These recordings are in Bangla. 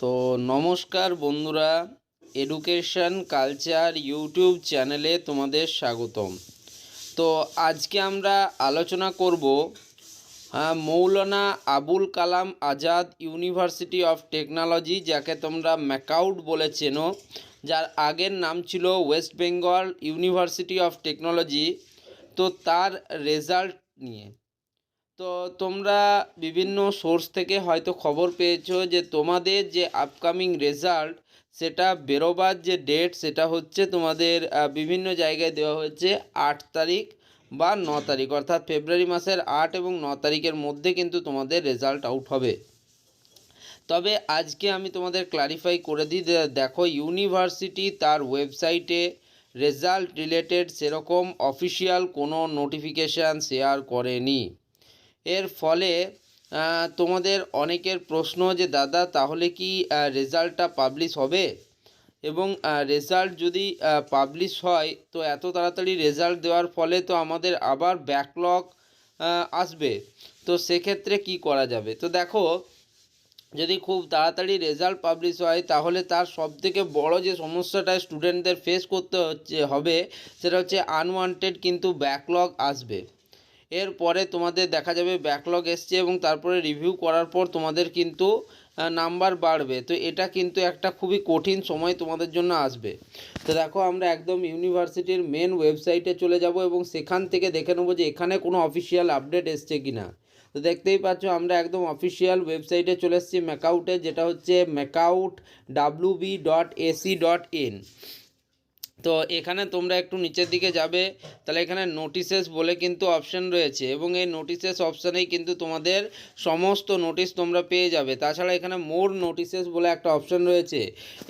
তো নমস্কার বন্ধুরা, এডুকেশন কালচার ইউটিউব চ্যানেলে তোমাদের স্বাগতম। তো আজকে আমরা আলোচনা করব Maulana Abul Kalam Azad university of technology, যাকে তোমরা ম্যাকাউট বলে চেনো, যার আগের নাম ছিল West Bengal university of technology. তো তার রেজাল্ট নিয়ে তো তোমরা বিভিন্ন সোর্স থেকে হয়তো খবর পেয়েছো যে তোমাদের যে আপকামিং রেজাল্ট, সেটা বেরোবার যে ডেট, সেটা হচ্ছে তোমাদের বিভিন্ন জায়গায় দেওয়া হয়েছে 8 তারিখ বা 9 তারিখ, অর্থাৎ ফেব্রুয়ারি মাসের 8 এবং 9 তারিখের মধ্যে কিন্তু তোমাদের রেজাল্ট আউট হবে। তবে আজকে আমি তোমাদের ক্লারিফাই করে দিই, দেখো ইউনিভার্সিটি তার ওয়েবসাইটে রেজাল্ট রিলেটেড সেরকম অফিসিয়াল কোনো নোটিফিকেশান শেয়ার করেনি। এর ফলে তোমাদের অনেকের প্রশ্ন যে দাদা তাহলে কি রেজাল্টটা পাবলিশ হবে, এবং রেজাল্ট যদি পাবলিশ হয় তো এত তাড়াতাড়ি রেজাল্ট দেওয়ার ফলে তো আমাদের আবার ব্যাকলগ আসবে। তো সেক্ষেত্রে কি করা যাবে? তো দেখো, যদি খুব তাড়াতাড়ি রেজাল্ট পাবলিশ হয় তাহলে তার সবথেকে বড় যে সমস্যাটা স্টুডেন্টদের ফেস করতে হবে সেটা হচ্ছে আনওয়ান্টেড কিন্তু ব্যাকলগ আসবে। এরপরে তোমাদের দেখা যাবে ব্যাকলগ এসছে এবং তারপরে রিভিউ করার পর তোমাদের কিন্তু নাম্বার বাড়বে। তো এটা কিন্তু একটা খুবই কঠিন সময় তোমাদের জন্য আসবে। তো দেখো, আমরা একদম ইউনিভার্সিটির মেন ওয়েবসাইটে চলে যাব এবং সেখান থেকে দেখে নেবো যে এখানে কোনো অফিসিয়াল আপডেট এসছে কি না। তো দেখতেই পাচ্ছ আমরা একদম অফিসিয়াল ওয়েবসাইটে চলে এসেছি ম্যাকাউটে, যেটা হচ্ছে macautwb.ac.in। তো এখানে তোমরা একটু নিচের দিকে যাবে, তাহলে এখানে নোটিশেস বলে কিন্তু অপশান রয়েছে এবং এই নোটিশেস অপশানেই কিন্তু তোমাদের সমস্ত নোটিশ তোমরা পেয়ে যাবে। তাছাড়া এখানে মোর নোটিশেস বলে একটা অপশান রয়েছে,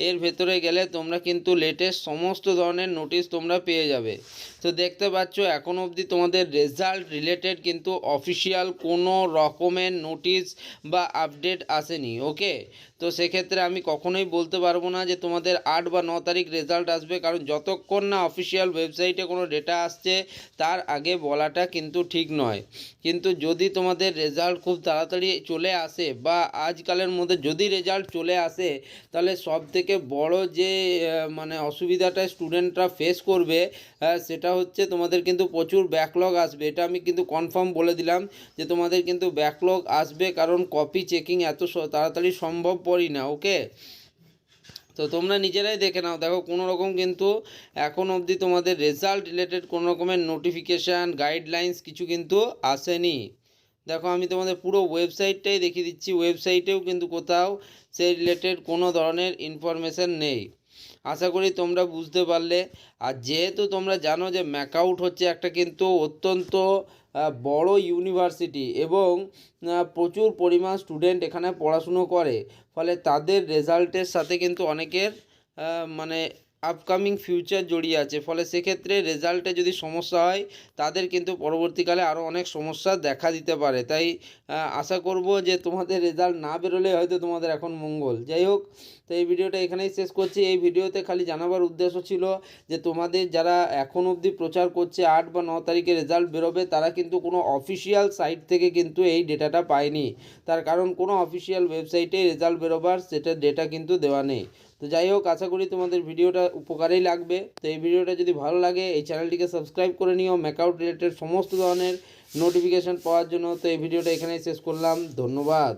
এর ভেতরে গেলে তোমরা কিন্তু লেটেস্ট সমস্ত ধরনের নোটিশ তোমরা পেয়ে যাবে। তো দেখতে পাচ্ছ এখন অবধি তোমাদের রেজাল্ট রিলেটেড কিন্তু অফিসিয়াল কোনো রকমের নোটিশ বা আপডেট আসেনি। ওকে, তো সেক্ষেত্রে আমি কখনোই বলতে পারবো না যে তোমাদের 8 বা 9 তারিখ রেজাল্ট আসবে, কারণ যতক্ষণ না অফিসিয়াল ওয়েবসাইটে কোনো ডেটা আসছে তার আগে বলাটা কিন্তু ঠিক নয়। কিন্তু যদি তোমাদের রেজাল্ট খুব তাড়াতাড়ি চলে আসে বা আজকালের মধ্যে যদি রেজাল্ট চলে আসে, তাহলে সবথেকে বড় যে মানে অসুবিধাটা স্টুডেন্টরা ফেস করবে সেটা হচ্ছে তোমাদের কিন্তু প্রচুর ব্যাকলগ আসবে। এটা আমি কিন্তু কনফার্ম বলে দিলাম যে তোমাদের কিন্তু ব্যাকলগ আসবে, কারণ কপি চেকিং এত তাড়াতাড়ি সম্ভবপরই না। ওকে, তো তোমরা নিজেরাই দেখে নাও। দেখো, কোনো রকম কিন্তু এখন অবধি তোমাদের রেজাল্ট রিলেটেড কোনো রকমের নোটিফিকেশান গাইডলাইন্স কিছু কিন্তু আসেনি। দেখো, আমি তোমাদের পুরো ওয়েবসাইটটাই দেখিয়ে দিচ্ছি, ওয়েবসাইটেও কিন্তু কোথাও সেই রিলেটেড কোনো ধরনের ইনফরমেশান নেই। আশা করি তোমরা বুঝতে পারলে। আর যেহেতু তোমরা জানো যে ম্যাকাউট হচ্ছে একটা কিন্তু অত্যন্ত বড় ইউনিভার্সিটি এবং প্রচুর পরিমাণ স্টুডেন্ট এখানে পড়াশুনো করে, ফলে তাদের রেজাল্টের সাথে কিন্তু অনেকের মানে আপকামিং ফিউচার জড়িয়ে আছে। ফলে সেক্ষেত্রে রেজাল্টে যদি সমস্যা হয় তাদের কিন্তু পরবর্তীকালে আরও অনেক সমস্যা দেখা দিতে পারে। তাই আশা করব যে তোমাদের রেজাল্ট না বেরোলে হয়তো তোমাদের এখন মঙ্গল। যাই হোক, তো এই ভিডিওটা এখানেই শেষ করছি। এই ভিডিওতে খালি জানাবার উদ্দেশ্য ছিল যে তোমাদের যারা এখন অবধি প্রচার করছে 8 বা 9 তারিখে রেজাল্ট বেরোবে, তারা কিন্তু কোনো অফিসিয়াল সাইট থেকে কিন্তু এই ডেটাটা পায়নি। তার কারণ কোনো অফিসিয়াল ওয়েবসাইটে রেজাল্ট বেরোবার সেটা ডেটা কিন্তু দেওয়া নেই। তো যাই হোক, আশা করি তোমাদের ভিডিওটা উপকারেই লাগবে। তো এই ভিডিওটা যদি ভালো লাগে এই চ্যানেলটিকে সাবস্ক্রাইব করে নিও ম্যাকাউট রিলেটেড সমস্ত ধরনের নোটিফিকেশান পাওয়ার জন্য। তো এই ভিডিওটা এখানেই শেষ করলাম, ধন্যবাদ।